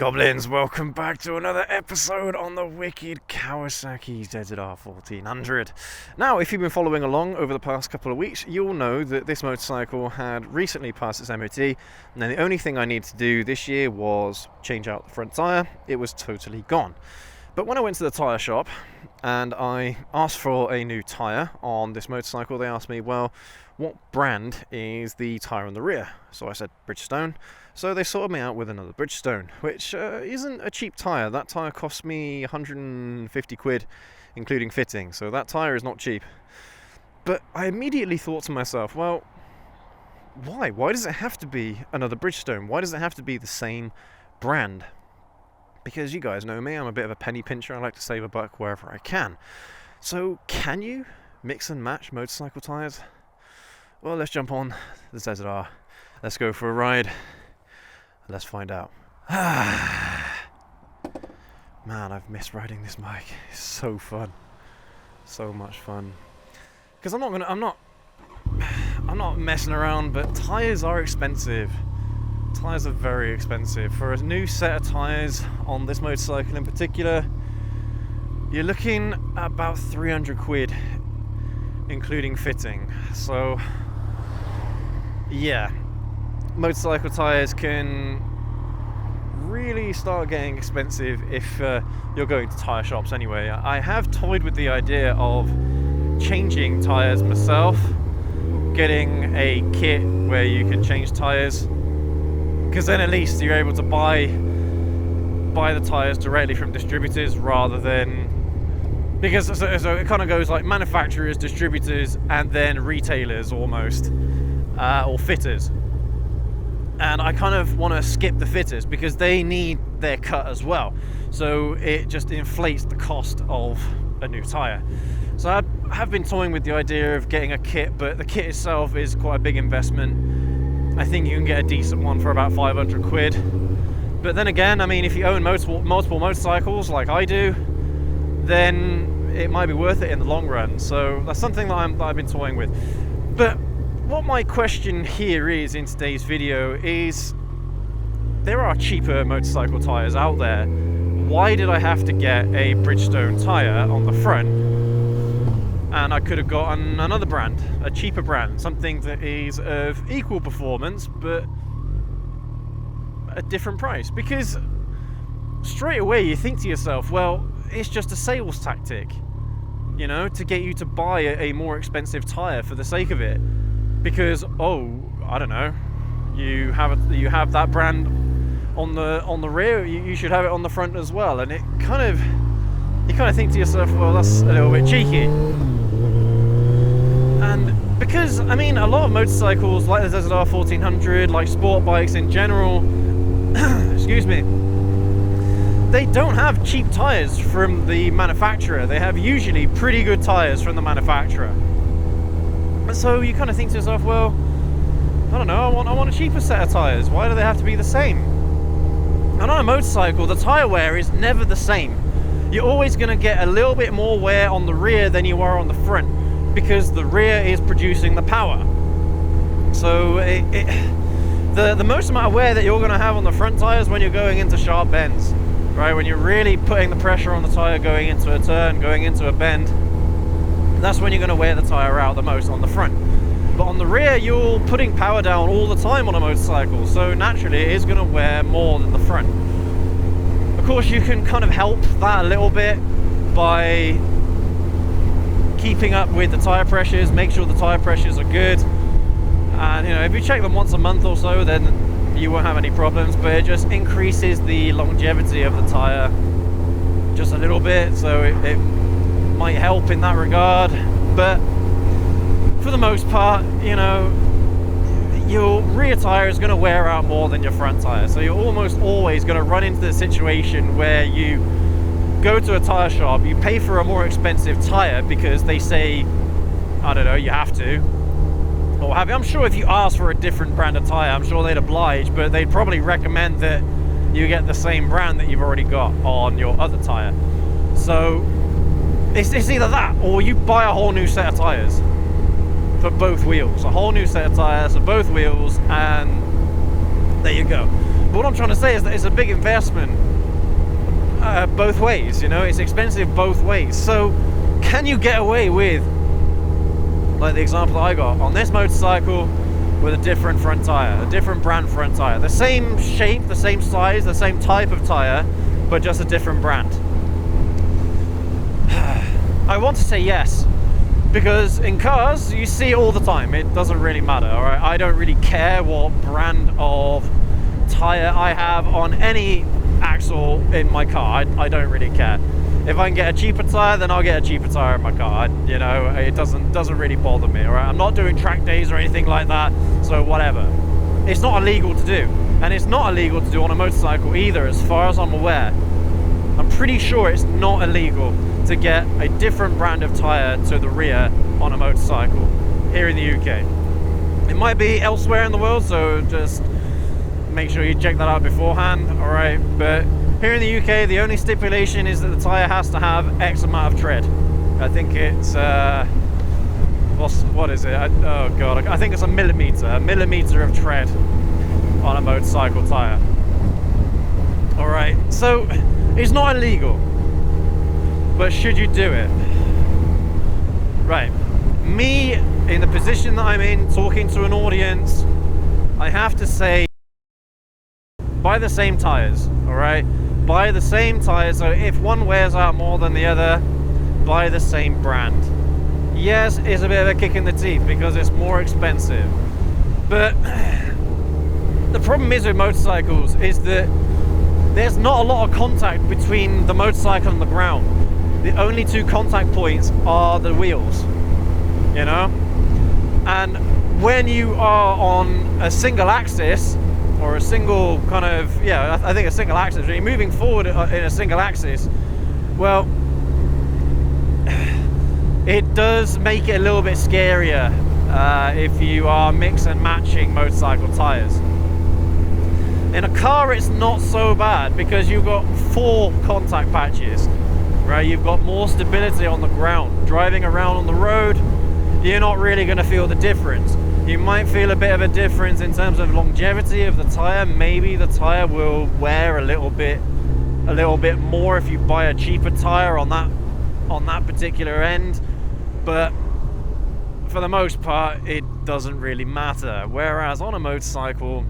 Goblins, welcome back to another episode on the wicked Kawasaki ZZR1400. Now, if you've been following along over the past couple of weeks, you'll know that this motorcycle had recently passed its MOT, and then the only thing I needed to do this year was change out the front tyre. It was totally gone. But when I went to the tyre shop and I asked for a new tyre on this motorcycle, they asked me, well, what brand is the tyre on the rear? So I said Bridgestone. So they sorted me out with another Bridgestone, which isn't a cheap tyre. That tyre cost me 150 quid, including fitting. So that tyre is not cheap. But I immediately thought to myself, well, why? Why does it have to be another Bridgestone? Why does it have to be the same brand? Because you guys know me, I'm a bit of a penny pincher. I like to save a buck wherever I can. So can you mix and match motorcycle tyres? Well, let's jump on the ZZR. Let's go for a ride. Let's find out. Man, I've missed riding this bike. It's so fun. So much fun. Because I'm not messing around, but tyres are expensive. Tyres are very expensive. For a new set of tyres on this motorcycle in particular, you're looking at about 300 quid, including fitting. So, yeah, motorcycle tyres can really start getting expensive if you're going to tyre shops anyway. I have toyed with the idea of changing tyres myself, getting a kit where you can change tyres, because then at least you're able to buy the tyres directly from distributors rather than, because so it kind of goes like manufacturers, distributors, and then retailers almost, or fitters. And I kind of want to skip the fitters because they need their cut as well. So it just inflates the cost of a new tyre. So I have been toying with the idea of getting a kit, but the kit itself is quite a big investment. I think you can get a decent one for about 500 quid. But then again, I mean, if you own multiple motorcycles like I do, then it might be worth it in the long run. So that's something that I've been toying with. But what my question here is in today's video is, there are cheaper motorcycle tyres out there. Why did I have to get a Bridgestone tyre on the front? And I could have gotten another brand, a cheaper brand, something that is of equal performance but a different price. Because straight away you think to yourself, well, it's just a sales tactic, you know, to get you to buy a more expensive tyre for the sake of it. Because, oh, I don't know, you have that brand on the rear, you should have it on the front as well. And you kind of think to yourself, well, that's a little bit cheeky. And because, I mean, a lot of motorcycles like the ZZR1400, like sport bikes in general, excuse me, they don't have cheap tyres from the manufacturer. They have usually pretty good tyres from the manufacturer. So you kind of think to yourself, well, I don't know, I want a cheaper set of tyres. Why do they have to be the same? And on a motorcycle, the tyre wear is never the same. You're always going to get a little bit more wear on the rear than you are on the front, because the rear is producing the power. So the most amount of wear that you're going to have on the front tyres when you're going into sharp bends, right? When you're really putting the pressure on the tyre going into a turn, going into a bend, that's when you're going to wear the tyre out the most on the front. But on the rear, you're putting power down all the time on a motorcycle, so naturally it is going to wear more than the front. Of course, you can kind of help that a little bit by keeping up with the tyre pressures, make sure the tyre pressures are good. And you know, if you check them once a month or so, then you won't have any problems, but it just increases the longevity of the tyre just a little bit, so it might help in that regard. But for the most part, you know, your rear tyre is going to wear out more than your front tyre, so you're almost always going to run into the situation where you go to a tyre shop, you pay for a more expensive tyre because they say, I don't know, you have to, or have you. I'm sure if you ask for a different brand of tyre, I'm sure they'd oblige, but they'd probably recommend that you get the same brand that you've already got on your other tyre. So it's either that, or you buy a whole new set of tyres for both wheels, a whole new set of tyres for both wheels, and there you go. But what I'm trying to say is that it's a big investment both ways, you know, it's expensive both ways. So can you get away with, like the example that I got on this motorcycle, with a different front tire, a different brand front tire, the same shape, the same size, the same type of tire, but just a different brand? I want to say yes, because in cars you see it all the time. It doesn't really matter, all right? I don't really care what brand of tire I have on any axle in my car. I don't really care. If I can get a cheaper tire, then I'll get a cheaper tire in my car. You know, it doesn't really bother me, all right? I'm not doing track days or anything like that, so whatever. It's not illegal to do, and it's not illegal to do on a motorcycle either, as far as I'm aware. I'm pretty sure it's not illegal to get a different brand of tire to the rear on a motorcycle here in the UK. It might be elsewhere in the world, so just make sure you check that out beforehand, all right? But here in the UK, the only stipulation is that the tire has to have X amount of tread. I think it's what is it? Oh god, I think it's a millimeter of tread on a motorcycle tire. All right, so it's not illegal, but should you do it? Right, me in the position that I'm in, talking to an audience, I have to say, buy the same tires, all right? Buy the same tires. So if one wears out more than the other, buy the same brand. Yes, it's a bit of a kick in the teeth because it's more expensive, but the problem is with motorcycles is that there's not a lot of contact between the motorcycle and the ground. The only two contact points are the wheels, you know? And when you are on a single axis, or a single kind of, yeah, I think a single axis, when you're moving forward in a single axis, well, it does make it a little bit scarier if you are mix and matching motorcycle tires. In a car, it's not so bad because you've got 4 contact patches, right? You've got more stability on the ground. Driving around on the road, you're not really going to feel the difference. You might feel a bit of a difference in terms of longevity of the tire. Maybe the tire will wear a little bit more if you buy a cheaper tire on that particular end, but for the most part, it doesn't really matter. Whereas on a motorcycle,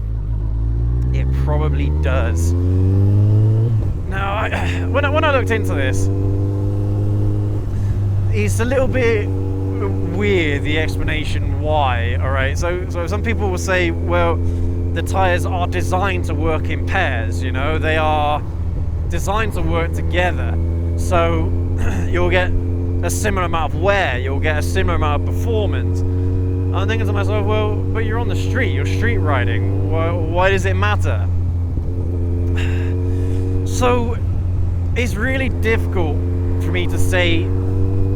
it probably does. Now, when I looked into this, it's a little bit weird, the explanation why, all right? So some people will say, well, the tires are designed to work in pairs, you know? They are designed to work together. So you'll get a similar amount of wear, you'll get a similar amount of performance. I'm thinking to myself, well, but you're on the street, you're street riding. Why does it matter? So it's really difficult for me to say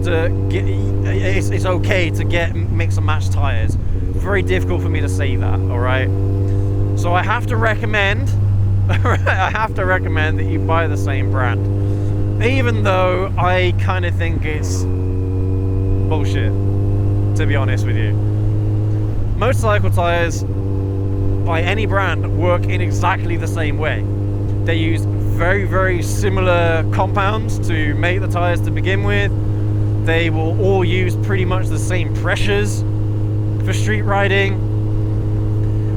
it's okay to get mix and match tires. Very difficult for me to say that, all right? So I have to recommend that you buy the same brand, even though I kind of think it's bullshit, to be honest with you. Motorcycle tires by any brand work in exactly the same way. They use very, very similar compounds to make the tires to begin with. They will all use pretty much the same pressures for street riding,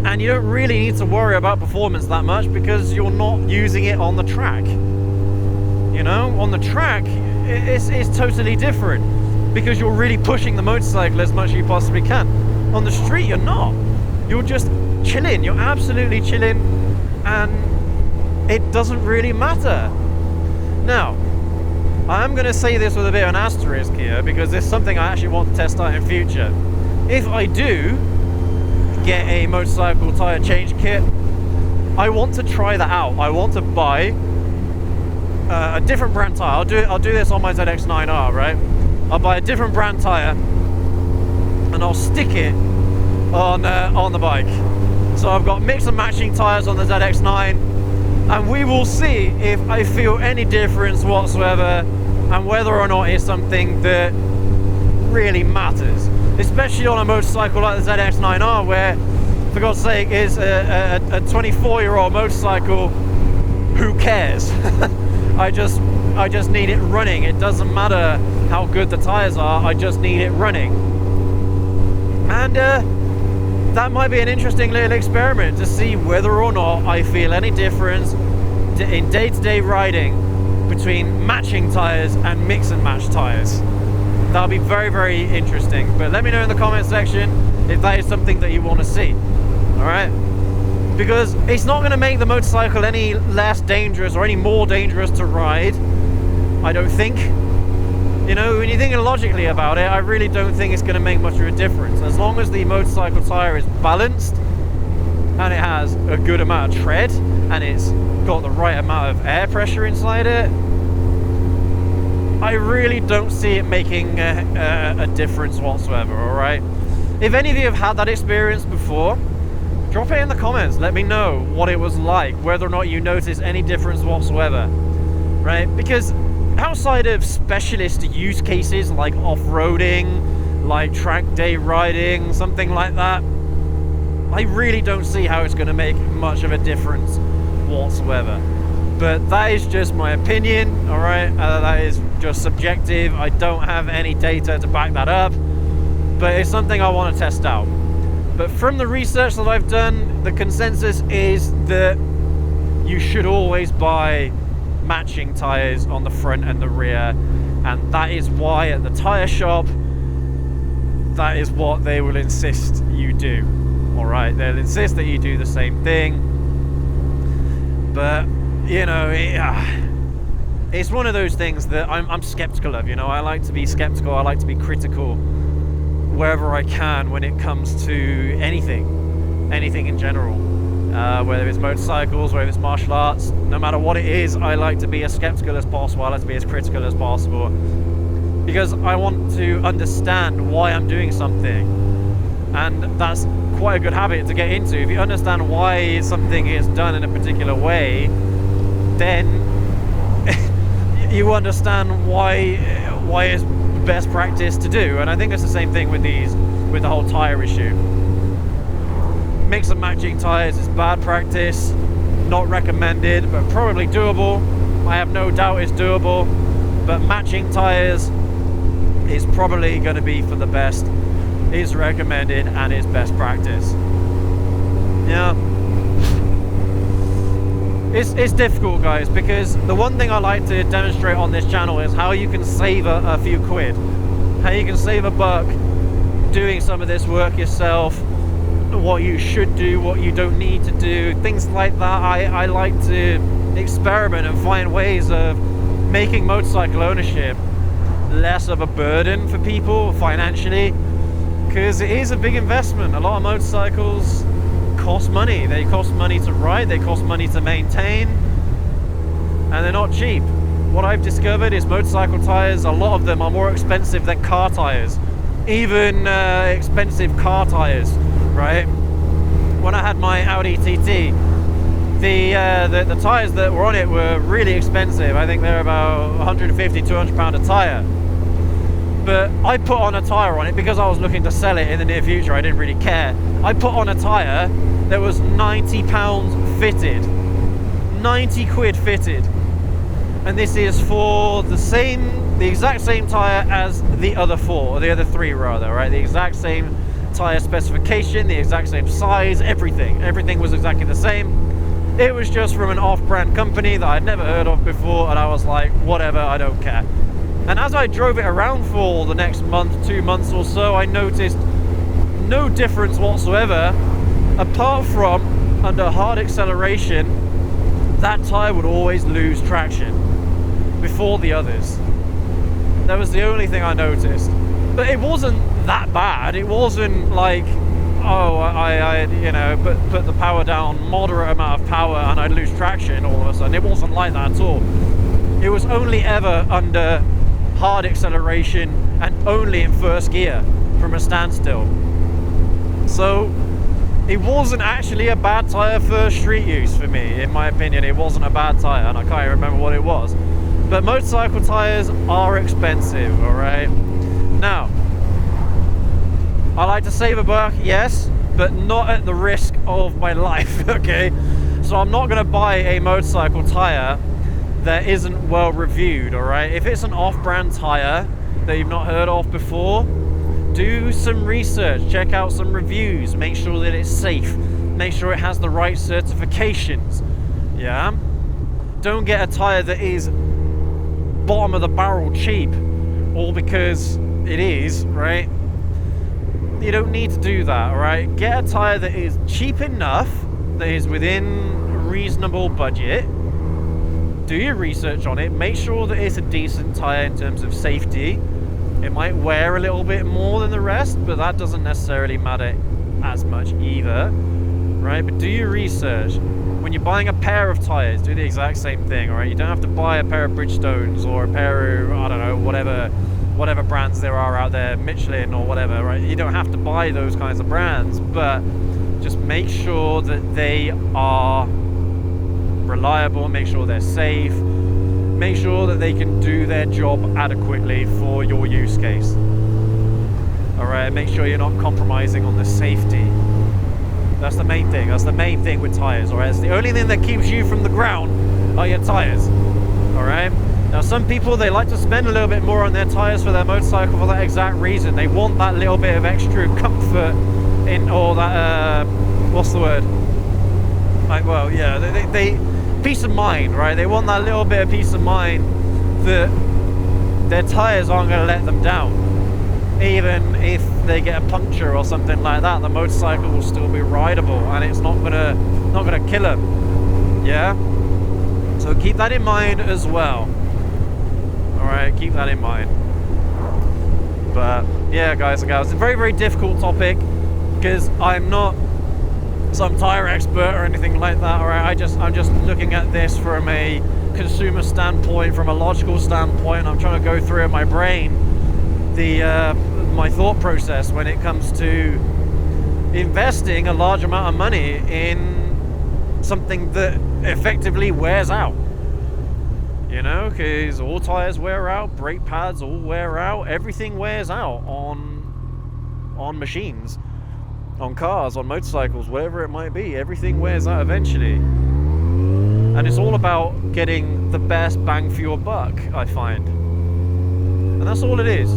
and you don't really need to worry about performance that much because you're not using it on the track. You know, on the track it's totally different because you're really pushing the motorcycle as much as you possibly can. On the street, you're not. You're just chilling. You're absolutely chilling, and it doesn't really matter. Now, I'm going to say this with a bit of an asterisk here because it's something I actually want to test out in future. If I do get a motorcycle tire change kit, I want to try that out. I want to buy a different brand tire. I'll do this on my ZX-9R, right? I'll buy a different brand tire and I'll stick it on the bike. So I've got mix and matching tires on the ZX-9, and we will see if I feel any difference whatsoever and whether or not it's something that really matters, especially on a motorcycle like the ZX-9R, where for God's sake, is a 24-year-old motorcycle. Who cares? I just need it running. It doesn't matter how good the tires are, I just need it running. And that might be an interesting little experiment to see whether or not I feel any difference in day-to-day riding between matching tires and mix and match tires. That'll be very, very interesting. But let me know in the comment section if that is something that you want to see. Alright? Because it's not going to make the motorcycle any less dangerous or any more dangerous to ride, I don't think. You know, when you're thinking logically about it, I really don't think it's going to make much of a difference. As long as the motorcycle tire is balanced and it has a good amount of tread and it's got the right amount of air pressure inside it, I really don't see it making a difference whatsoever, alright? If any of you have had that experience before, drop it in the comments. Let me know what it was like, whether or not you notice any difference whatsoever, right? Because outside of specialist use cases like off-roading, like track day riding, something like that, I really don't see how it's going to make much of a difference whatsoever. But that is just my opinion, alright? That is just subjective. I don't have any data to back that up, but it's something I want to test out. But from the research that I've done, the consensus is that you should always buy matching tires on the front and the rear, and that is why at the tire shop, that is what they will insist you do. Alright, they'll insist that you do the same thing, but you know, it's one of those things that I'm skeptical of. You know, I like to be skeptical, I like to be critical wherever I can when it comes to anything in general, whether it's motorcycles, whether it's martial arts, no matter what it is, I like to be as skeptical as possible, I like to be as critical as possible, because I want to understand why I'm doing something, and that's quite a good habit to get into. If you understand why something is done in a particular way, then you understand why it's best practice to do. And I think it's the same thing with the whole tire issue. Mix and matching tires is bad practice, not recommended, but probably doable. I have no doubt it's doable, but matching tires is probably going to be for the best, is recommended, and is best practice. Yeah, it's difficult, guys, because the one thing I like to demonstrate on this channel is how you can save a few quid, how you can save a buck doing some of this work yourself, what you should do, what you don't need to do, things like that. I like to experiment and find ways of making motorcycle ownership less of a burden for people financially, because it is a big investment. A lot of motorcycles cost money. They cost money to ride, they cost money to maintain, and they're not cheap. What I've discovered is motorcycle tires, a lot of them are more expensive than car tires, even expensive car tires, right? When I had my Audi TT, the tires that were on it were really expensive. I think they're about 150, 200 pound a tire. But I put on a tire on it because I was looking to sell it in the near future. I didn't really care. I put on a tire that was 90 pounds fitted, 90 quid fitted, and this is for the exact same tire as the other four, or the other three rather, right? The exact same tire specification, the exact same size, everything was exactly the same. It was just from an off-brand company that I'd never heard of before, and I was like, whatever, I don't care. And as I drove it around for the next month, 2 months or so, I noticed no difference whatsoever, apart from under hard acceleration, that tire would always lose traction before the others. That was the only thing I noticed. But it wasn't that bad. It wasn't like, oh, I you know, put the power down, moderate amount of power, and I'd lose traction all of a sudden. It wasn't like that at all. It was only ever under hard acceleration and only in first gear from a standstill. So it wasn't actually a bad tire for street use for me, in my opinion. It wasn't a bad tire, and I can't even remember what it was. But motorcycle tires are expensive, all right? Now, I like to save a buck, yes, but not at the risk of my life, okay? So I'm not gonna buy a motorcycle tire that isn't well reviewed, all right? If it's an off-brand tire that you've not heard of before, do some research, check out some reviews, make sure that it's safe, make sure it has the right certifications, yeah? Don't get a tire that is bottom of the barrel cheap, all because it is, right? You don't need to do that, all right? Get a tire that is cheap enough, that is within a reasonable budget. Do your research on it, make sure that it's a decent tire in terms of safety. It might wear a little bit more than the rest, but that doesn't necessarily matter as much either, right? But do your research. When you're buying a pair of tires, do the exact same thing, all right? You don't have to buy a pair of Bridgestones or a pair of, I don't know, whatever brands there are out there, Michelin or whatever, right? You don't have to buy those kinds of brands, but just make sure that they are reliable, make sure they're safe, make sure that they can do their job adequately for your use case. All right, make sure you're not compromising on the safety. That's the main thing. That's the main thing with tires, all right? It's the only thing that keeps you from the ground are your tires, all right? Now, some people, they like to spend a little bit more on their tires for their motorcycle for that exact reason. They want that little bit of extra comfort in, or that, what's the word? Like, well, yeah, they peace of mind, right? They want that little bit of peace of mind that their tires aren't going to let them down. Even if they get a puncture or something like that, the motorcycle will still be rideable and it's not gonna kill them. Yeah? So keep that in mind as well. Alright, keep that in mind. But yeah, guys and gals, it's a very, very difficult topic because I'm not some tire expert or anything like that. Alright, I'm just looking at this from a consumer standpoint, from a logical standpoint. I'm trying to go through in my brain my thought process when it comes to investing a large amount of money in something that effectively wears out. You know, because all tires wear out, brake pads all wear out, everything wears out on machines, on cars, on motorcycles, whatever it might be. Everything wears out eventually. And it's all about getting the best bang for your buck, I find. And that's all it is.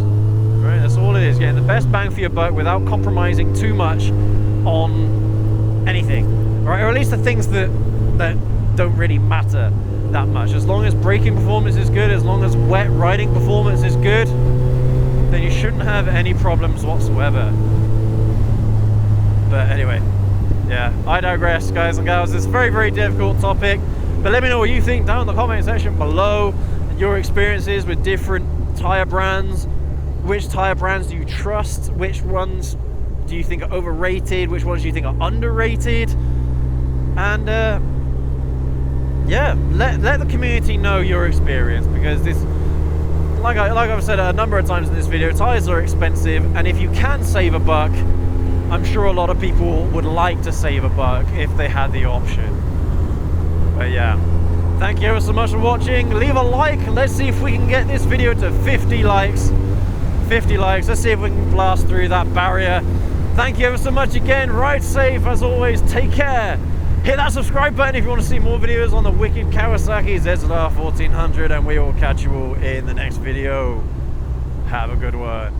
Right, that's all it is, getting the best bang for your buck without compromising too much on anything, right? Or at least the things that don't really matter that much. As long as braking performance is good, as long as wet riding performance is good, then you shouldn't have any problems whatsoever. But anyway, yeah, I digress, guys and gals. It's a very, very difficult topic, but let me know what you think down in the comment section below, your experiences with different tire brands. Which tire brands do you trust? Which ones do you think are overrated? Which ones do you think are underrated? And yeah, let the community know your experience, because this, like I've said a number of times in this video, tires are expensive, and if you can save a buck, I'm sure a lot of people would like to save a buck if they had the option. But yeah, thank you ever so much for watching. Leave a like. Let's see if we can get this video to 50 likes. 50 likes. Let's see if we can blast through that barrier. Thank you ever so much again. Ride safe as always. Take care. Hit that subscribe button if you want to see more videos on the wicked Kawasaki ZZR1400, and we will catch you all in the next video. Have a good one.